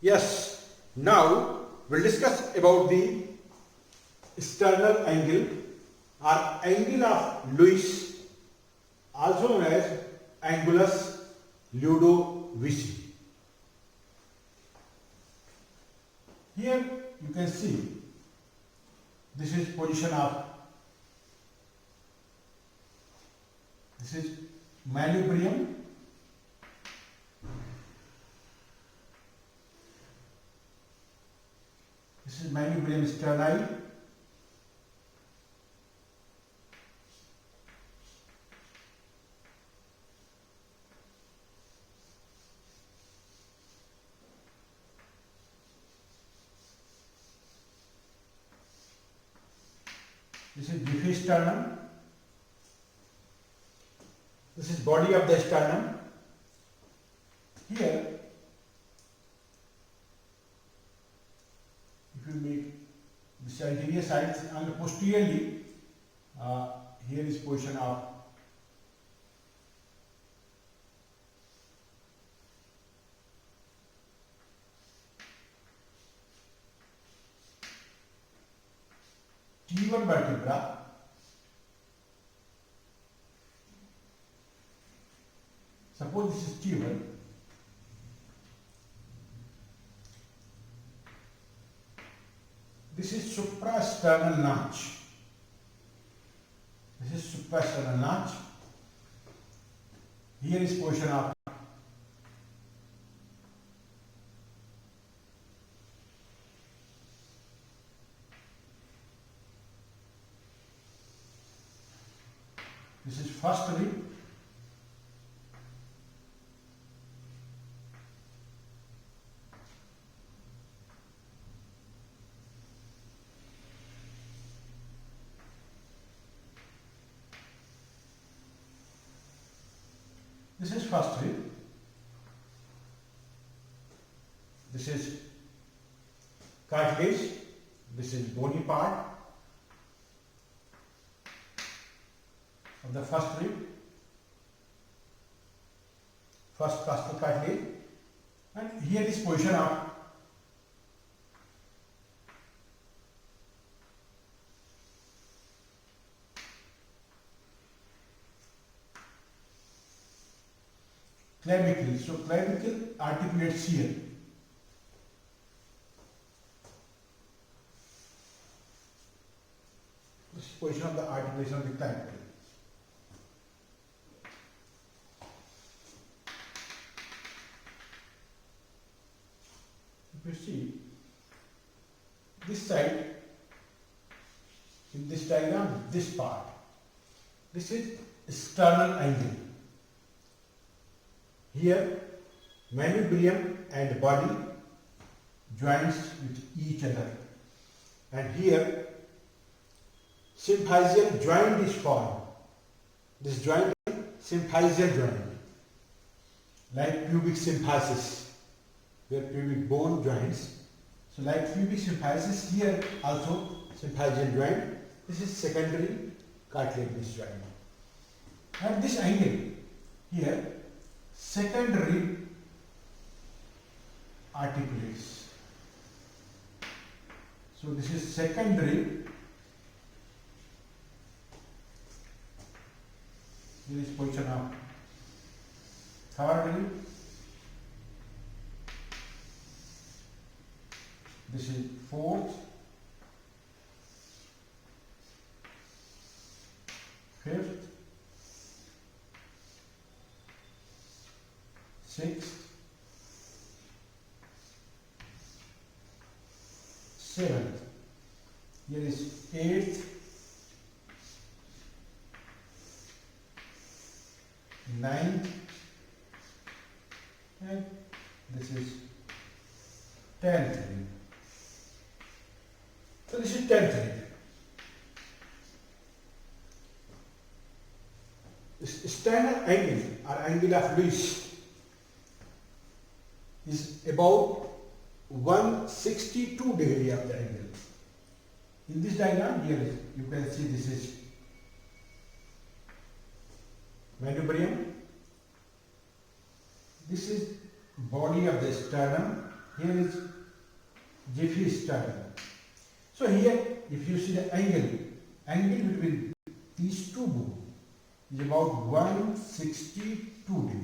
Yes, now we'll discuss about the sternal angle or angle of Lewis, also known as angulus Ludovici. Here you can see this is position of this is manubrium. This is manubrium sterni. This is diffuse sternum. This is body of the sternum. Here, if you make this anterior side and posteriorly, here is position of T1 vertebra. Suppose this is T1. This is suprasternal notch. This is suprasternal notch. Here is position of this is first rib. This is first rib. This is cartilage. This is bony part of the first rib, first costal cartilage, and here is position of clavicle. So clavicle articulates here. This is position of the articulation of the clavicle. If you see this side in this diagram, this part, this is sternal angle. Here manubrium and body joins with each other, and here symphysial joint is formed. This joint is symphysial joint, like pubic symphysis, where pubic bone joins. So like pubic symphysis, here also symphysial joint. This is secondary cartilaginous joint. At this angle here, secondary articulates. So this is secondary. Here is position of third rib. This is fourth, fifth, sixth, seventh. Here is eighth, ninth, and this is 10th rib. So this is 10th rib. This sternal angle or angle of Lewis is about 162 degree of the angle. In this diagram here you can see this is manubrium. This is body of the sternum. here is Jiffy sternum. So here, if you see the angle between these two bones is about 162 degree.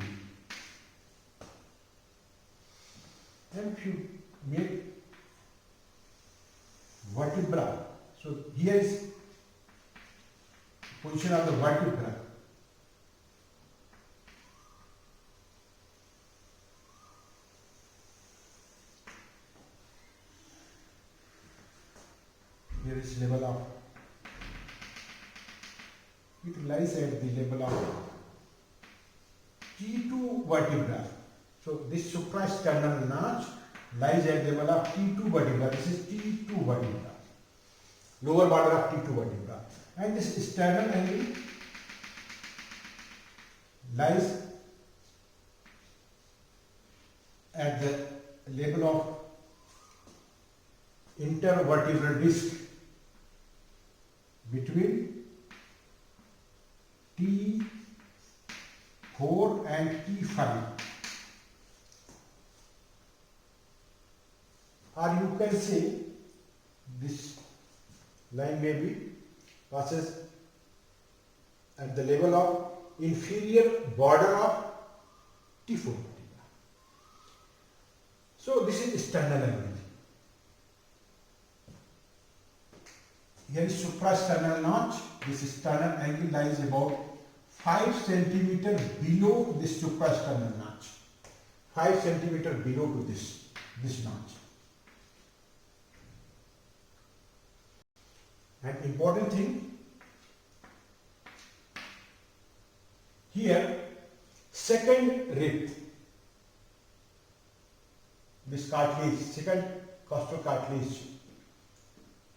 And if you make vertebra, so here is position of the vertebra. Here is level of, it lies at the level of T2 vertebra. So this suprasternal notch lies at the level of T2 vertebra. This is T2 vertebra, lower border of T2 vertebra. And this sternal angle lies at the level of intervertebral disc between T4 and T5, or you can say this line may be passes at the level of inferior border of T4 vertebra. So this is sternal angle. Here is suprasternal notch. This sternal angle lies about 5 centimeter below this suprasternal notch. 5 centimeter below to this notch. An important thing here, second rib, this cartilage, second costal cartilage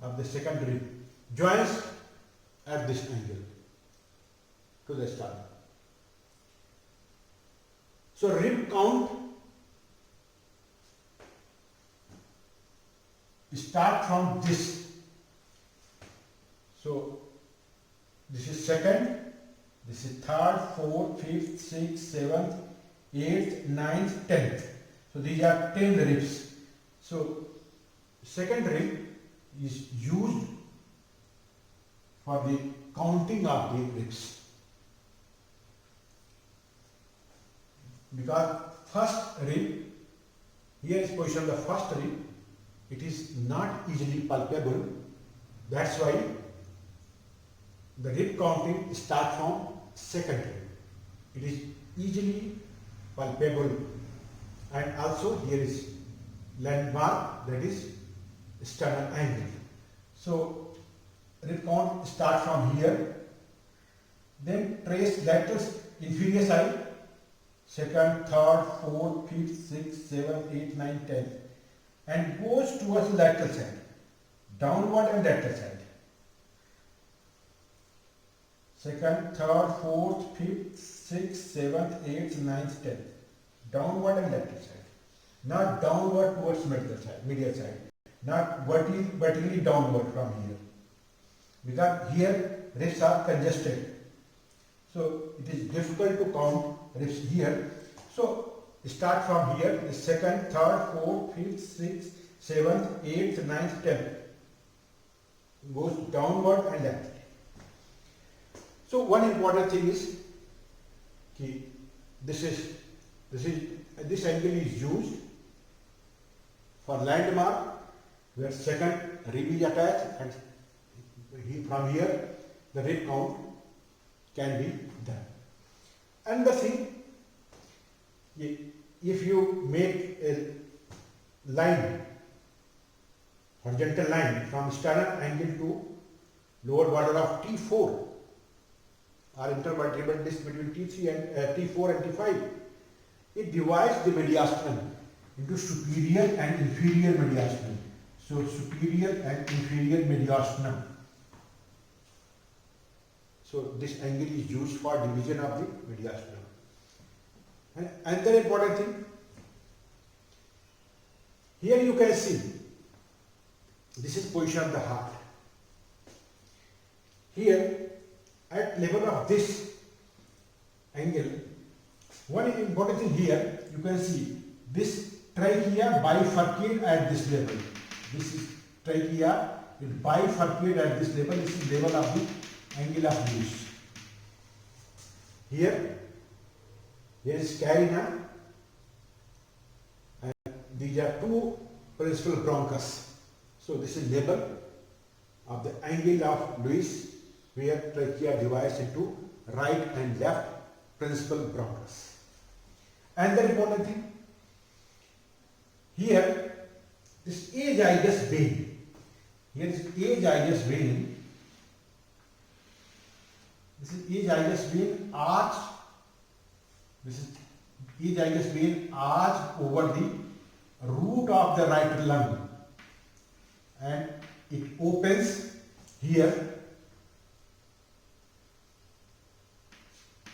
of the second rib joins at this angle to the sternum. So rib count start from this. So this is second, this is third, fourth, fifth, sixth, seventh, eighth, ninth, 10th. So these are 10 ribs. So second rib is used for the counting of the ribs. Because first rib, here is position of the first rib, it is not easily palpable. That's why the rib counting starts from second rib. It is easily palpable, and also here is landmark, that is sternal angle. So rib count starts from here, then trace lateral inferior side, second, third, fourth, fifth, sixth, seventh, eighth, ninth, 10th, and goes towards the lateral side, downward and lateral side. Second, third, fourth, fifth, sixth, seventh, eighth, ninth, 10th. Downward and lateral side. Not downward towards medial side. Not vertically downward from here. Because here ribs are congested. So it is difficult to count ribs here. So start from here, the second, third, fourth, fifth, sixth, seventh, eighth, ninth, 10th. Goes downward and laterally. So one important thing is this angle is used for landmark where second rib is attached, and from here the rib count can be done. And the thing, if you make a line, horizontal line from sternal angle to lower border of T4, or intervertebral disc between T3 and T4 and T5, it divides the mediastinum into superior and inferior mediastinum. So superior and inferior mediastinum. So this angle is used for division of the mediastinum. And another important thing, here you can see this is position of the heart. Here at level of this angle, one important thing here, you can see this trachea bifurcate at this level. This is trachea, it bifurcate at this level. This is level of the angle of Lewis. Here is carina, and these are two principal bronchus. So this is level of the angle of Lewis, where trachea divides into right and left principal bronchus. And the important thing, here this azygous vein, here is azygous vein, this is azygous vein arch, this is azygous vein arch over the root of the right lung, and it opens here.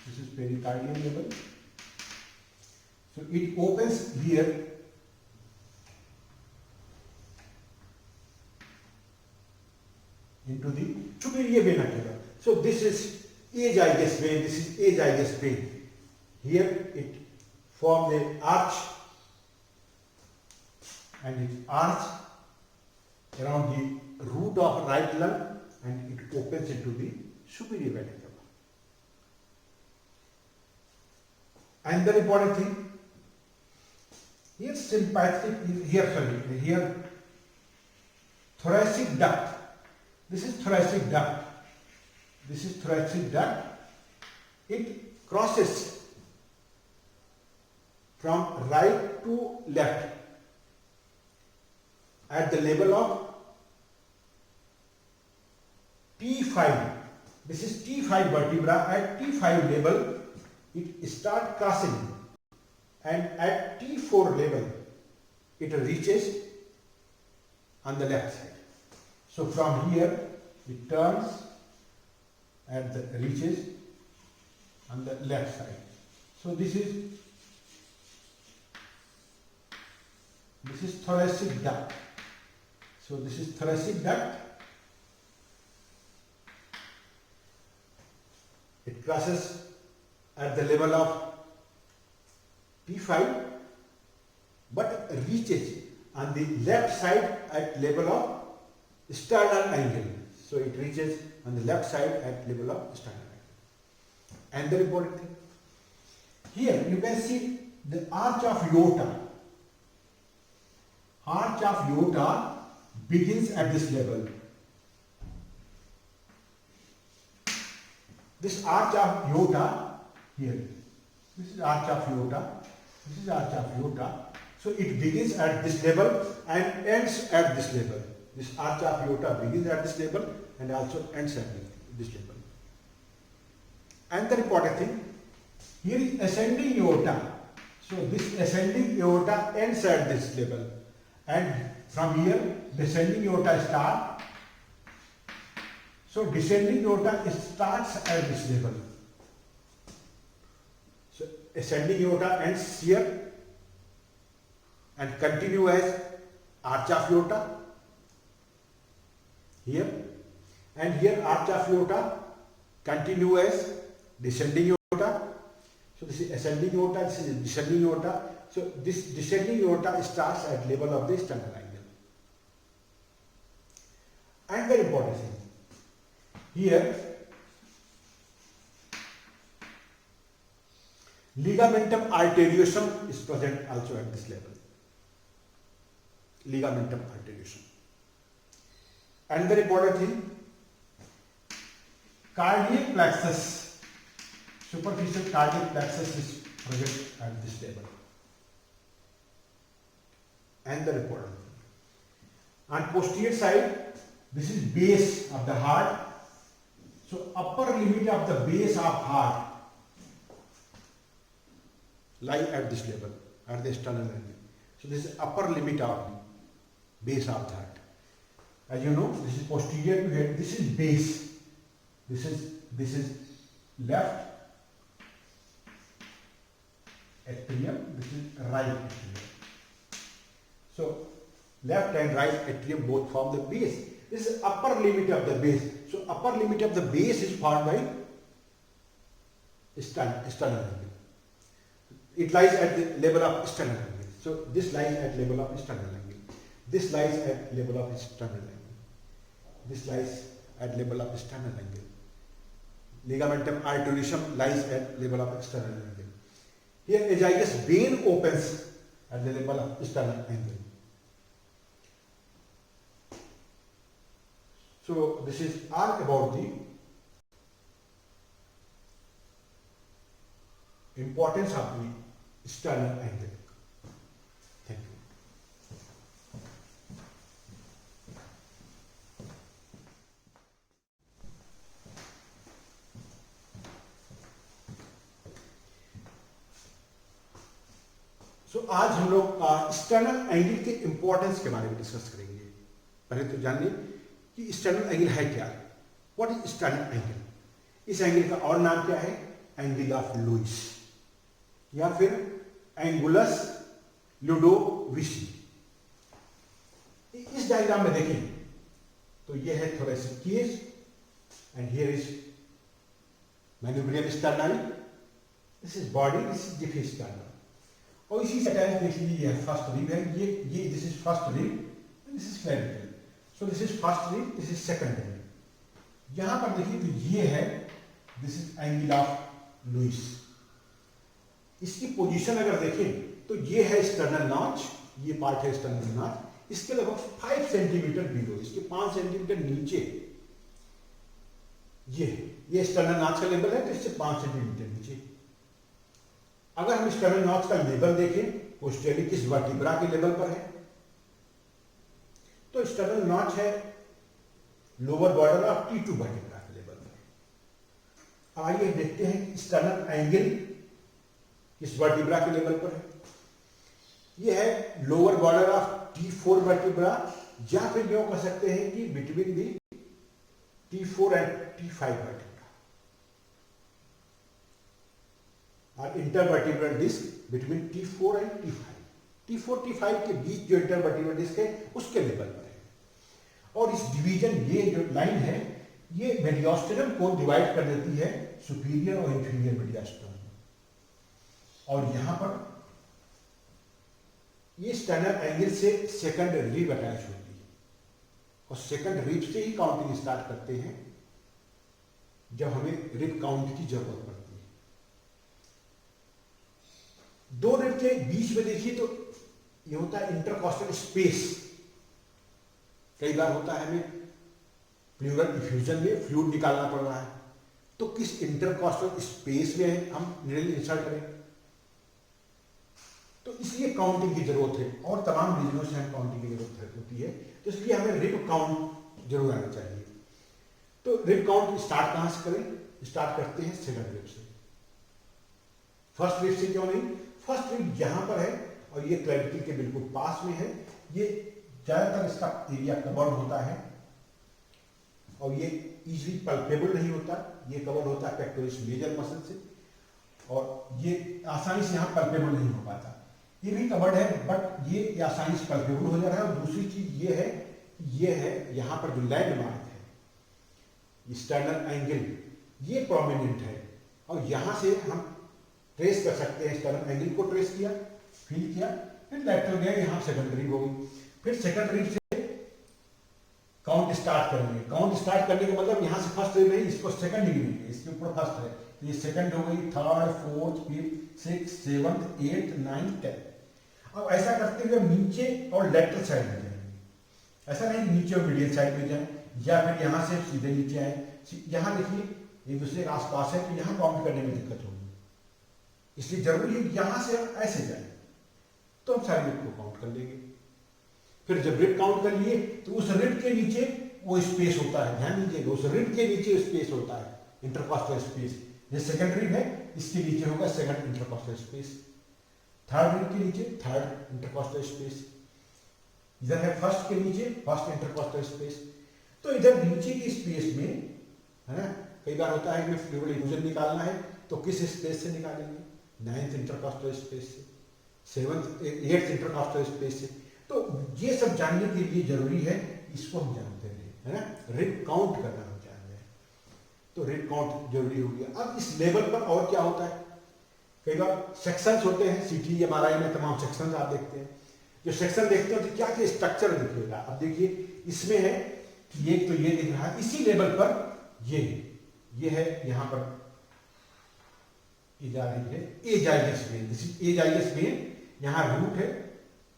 This is pericardial level. So it opens here into the superior vena cava. So this is azygous vein, this is azygous vein. Here it forms the arch, and it arch around the root of right lung, and it opens into the superior vena cava. And the important thing, here sympathetic, here thoracic duct. This is thoracic duct. This is thoracic duct. It crosses from right to left at the level of T5. This is T5 vertebra. At T5 level, it starts crossing, and at T4 level, it reaches on the left side. So from here, it turns and reaches on the left side. So this is thoracic duct. So this is thoracic duct. It crosses at the level of T5, but reaches on the left side at level of sternal angle. So it reaches on the left side at level of sternal angle. And the important thing, here you can see the arch of aorta. Arch of aorta begins at this level. This arch of aorta here, this is arch of aorta, this is arch of aorta. So it begins at this level and ends at this level. This arch of aorta begins at this level and also ends at this level. And the important thing, here is ascending aorta. So this ascending aorta ends at this level, and from here descending aorta starts. So descending aorta starts at this level. So ascending aorta ends here and continue as arch of aorta here, and here arch of aorta continue as descending aorta. So this is ascending aorta, this is descending aorta. So this descending aorta starts at level of the sternal angle. And very important thing, here ligamentum arteriosum is present also at this level. Ligamentum arteriosum. And the important thing, cardiac plexus, superficial cardiac plexus is present at this level. And the important thing, on posterior side, this is base of the heart. So upper limit of the base of heart lie at this level, at the sternal angle. So this is upper limit of base of the heart. As you know, this is posterior to head, this is base. This is left atrium, this is right atrium. So left and right atrium both form the base. This is upper limit of the base. So upper limit of the base is formed by sternal angle. It lies at the level of sternal angle. So this lies at level of sternal angle. This lies at level of sternal angle. This lies at level of sternal angle. Ligamentum arteriosus lies at level of sternal angle. Here azygous vein opens at the level of sternal angle. So this is all about the importance of the sternal angle. Thank you. So आज हम लोग sternal angle के importance के बारे में discuss करेंगे। पहले तो जान लें कि स्टर्नल एंगल है क्या। What is sternal angle? इस एंगल का और नाम क्या है? एंगल ऑफ लुईस या फिर एंगुलस लुडोविसी। इस डायग्राम में देखें तो यह है thoracic cage and here is manubrium sternal, this is body, this is xiphisternal. और इसी से अटैच देख लीजिए यह फर्स्ट रिब है, ये this is first rib and this is clavicle. So this is first rib, this is second rib. यहां पर देखिए तो ये है, this is angle of Louis. इसकी पोजीशन अगर देखें तो ये है स्टर्नल नॉच, ये पार्ट है स्टर्नल नॉच, इसके लगभग 5 सेंटीमीटर बिलो, इसके 5 सेंटीमीटर नीचे ये स्टर्नल नॉच का लेवल है, तो इससे 5 सेंटीमीटर नीचे। अगर हम स्टर्नल नॉच का लेवल देखें पोस्टेरियस वर्टिब्रा के लेवल पर है, तो स्टर्नल नॉच है lower border of T2 vertebra के लेवल पर। आइए देखते हैं कि स्टर्नल एंगल किस वर्टिब्रा के लेवल पर है। यह है lower border of T4 vertebra, या फिर यूं कह सकते हैं कि between the T4 and T5 vertebra और intervertebral disc between T4 and T5। T4 T5 के बीच जो इंटरवर्टिब्रल डिस्क है उसके लेवल पर है। और इस डिवीजन, ये जो लाइन है, ये मेडियोस्टेनम को डिवाइड कर देती है सुपीरियर और इंफीरियर मेडियोस्टेनम। और यहां पर ये स्टर्नल एंगल से सेकंड रिब अटैच होती है, और सेकंड रिब से ही काउंटिंग स्टार्ट करते हैं जब हमें रिब काउंट की जरूरत पड़ती है। दो रिब के बीच में देखिए तो ये होता है इंटरकॉस्टल स्पेस। कई बार होता है हमें प्लूरल डिफ्यूजन में फ्लूइड निकालना पड़ रहा है, तो किस इंटरकॉस्टल स्पेस में हम नीडल इंसर्ट करें, तो इसलिए काउंटिंग की जरूरत है, और तमाम रीजनों से हम काउंटिंग की जरूरत होती है, तो इसलिए हमें रिब काउंट जरूर आना चाहिए। तो रिब काउंट स्टार्ट कहां से करें? स्टार्ट करते हैं सेकंड रिब से। फर्स्ट रिब से क्यों नहीं? फर्स्ट रिब यहां पर है और ये क्लैविकल के बिल्कुल पास में है। ये ज्यादातर इसका एरिया कवर्ड होता है और ये इजीली पल्पेबल नहीं होता, ये कवर्ड होता है पेक्टोरिस मेजर मसल से, और ये आसानी से यहाँ पल्पेबल नहीं हो पाता। ये भी कवर्ड है बट ये आसानी से पल्पेबल हो जा रहा है। और दूसरी चीज ये है यहाँ पर जो लैंडमार्क है स्टर्नल एंगल, ये प्रोमिनेंट है, और यहाँ से हम ट्रेस कर सकते हैं। स्टर्नल एंगल को ट्रेस किया, फील किया, फिर लैटरल गया, यहाँ सेकंड रिब हो गई। फिर सेकंड रिब से काउंट स्टार्ट करेंगे। काउंट स्टार्ट करने का मतलब यहाँ से फर्स्ट रिब नहीं, इसको सेकंड डिग्री में, इसके ऊपर फर्स्ट है, तो ये सेकंड हो गई, third, fourth, fifth, six, seventh, 8, 9, 10। अब ऐसा करते हुए नीचे और लेटरल साइड में जाएंगे। ऐसा नहीं नीचे और मीडियल साइड में जाए, या फिर यहाँ से सीधे नीचे आए। यहाँ देखिए एक दूसरे के आसपास है, तो यहाँ काउंट करने में दिक्कत होगी, इसलिए जरूरी है यहाँ से ऐसे जाए, तो हम सारी रिब को काउंट कर लेंगे। फिर जब रिब काउंट कर लिए तो उस रिब के नीचे वो स्पेस होता है, ध्यान दीजिएगा, उस रिब के नीचे स्पेस होता है, इंटरकॉस्टल स्पेस। ये सेकंड रिब है, इसके नीचे होगा second intercostal space. Third rib के नीचे थर्ड इंटरकॉस्टल स्पेस। इधर है फर्स्ट के नीचे फर्स्ट इंटरकॉस्टल स्पेस। तो इधर नीचे की स्पेस में है ना, कई बार होता है कि फ्लूइड डिफ्यूजन निकालना है, तो किस स्पेस से निकालेंगे? 9th इंटरकॉस्टल स्पेस से, 7th 8th इंटरकॉस्टल स्पेस से। तो ये सब जानने के लिए जरूरी है, इसको हम जानते हैं, है ना, रिब काउंट करना हम जान रहे हैं, तो रिब काउंट जरूरी हो गया। अब इस लेवल पर और क्या होता है? कई बार सेक्शंस होते हैं, सीटी एमआरआई में तमाम सेक्शंस आप देखते हैं, जो सेक्शन देखते हो तो क्या क्या स्ट्रक्चर दिखेगा। अब देखिए इसमें है कि एक तो ये दिख रहा है, इसी लेवल पर ये है, यहाँ पर ये जा रही है एजाइलस वेन, दिस इज एजाइलस वेन, यहाँ रूट है,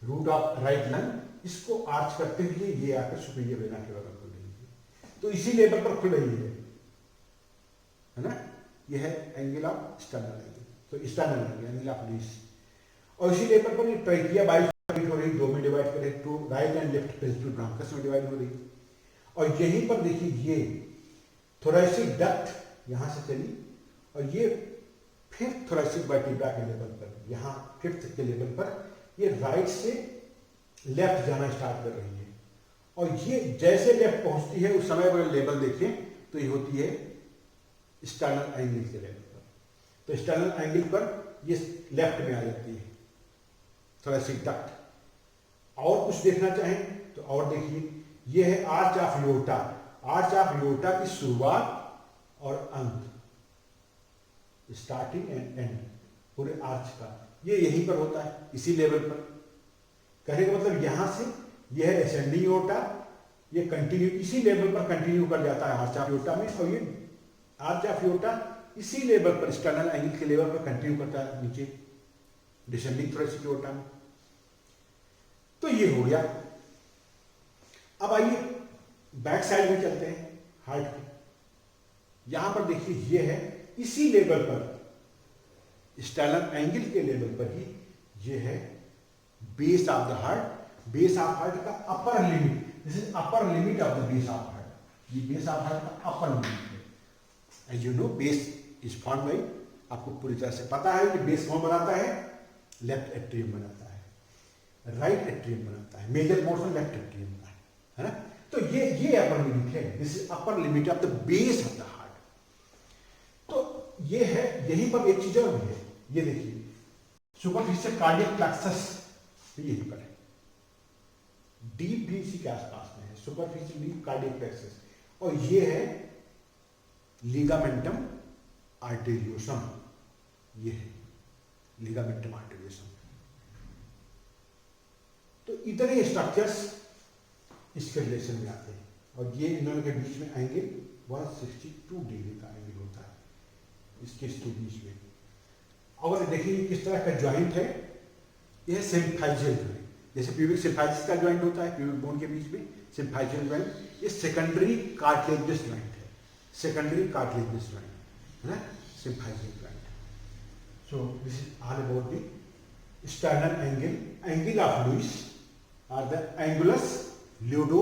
रूट ऑफ राइट लंग, इसको आर्च करते हुए ये आकर सुपीरियर वेना के बगल खुल रही है, तो इसी लेवल पर खुल रही है ना। ये है एंगल ऑफ स्टर्नल एंगल, तो sternal angle, angle of Louis, और इसी लेवल पर ये ट्रैकिया बाइसेप्स हो रही, दो में डिवाइड करे, two right and left principal bronchus में डिवाइड हो रही, और यहीं पर देखिए ये थोरैसिक डक्ट यहां से चली, और ये फिफ्थ थोरैसिक वर्टिब्रा के लेवल पर, यहाँ फिफ्थ के लेवल पर ये राइट से लेफ्ट जाना स्टार्ट कर रही है, और ये जैसे लेफ्ट पहुंचती है उस समय अगर लेवल देखें तो ये होती है स्टर्नल एंगल के लेवल पर, तो स्टर्नल एंगल पर ये लेफ्ट में आ जाती है थोरैसिक डक्ट। और कुछ देखना चाहें तो और देखिए, ये है arch of aorta, arch of aorta की शुरुआत और अंत, स्टार्टिंग एंड एंड पूरे आर्च का ये यहीं पर होता है, इसी लेवल पर। कहने का मतलब यहां से यह है एसेंडिंग एओर्टा, ये कंटिन्यू इसी लेवल पर कंटिन्यू कर जाता है आर्च ऑफ एओर्टा में, और ये आर्च ऑफ एओर्टा इसी लेवल पर स्टर्नल एंगल के लेवल पर कंटिन्यू करता है नीचे डिसेंडिंग थोरैसिक एओर्टा में। तो ये हो गया। अब आइए बैक साइड में चलते हैं हार्ट के, यहां पर देखिए ये है इसी लेवल पर स्टर्नल एंगल के लेवल पर ही ये है base of the heart, base of heart का upper limit, this is upper limit of the base of heart, ये बेस ऑफ हार्ट का अपर लिमिट है। As you know base is form by, आपको पूरी तरह से पता है कि बेस कौन बनाता है, लेफ्ट एट्रियम बनाता है, राइट एट्रियम बनाता है, मेजर पोर्शन लेफ्ट एट्रियम का है ना। तो ये अपर लिमिट है, this is upper limit of the base of the heart. तो ये है, यहीं पर एक चीज और है, ये देखिए सुपरफिशियल कार्डियक प्लेक्सस यहीं पर है, डीप भी इसी के आसपास में है, सुपरफिशियल डीप कार्डियक प्लेक्सस, और ये है लिगामेंटम आर्टेरियोसम, ये है लिगामेंटम आर्टेरियोसम। तो इतने स्ट्रक्चर्स इसके रिलेशन में आते हैं, और ये इन दोनों के बीच में एंगल 162 डिग्री का एंगल होता है इसके बीच में। अगर देखिए किस तरह का ज्वाइंट है, यह सिम्फाइजियल ज्वाइंट, जैसे प्यूबिक सिम्फाइसिस का ज्वाइंट होता है प्यूबिक बोन के बीच में, सिम्फाइजियल ज्वाइंट, ये सेकेंडरी कार्टिलेजियस ज्वाइंट है, सेकेंडरी कार्टिलेजियस ज्वाइंट है ना, symphyseal joint. So this is all about the sternal angle, angle of Lewis, or the angulus ludo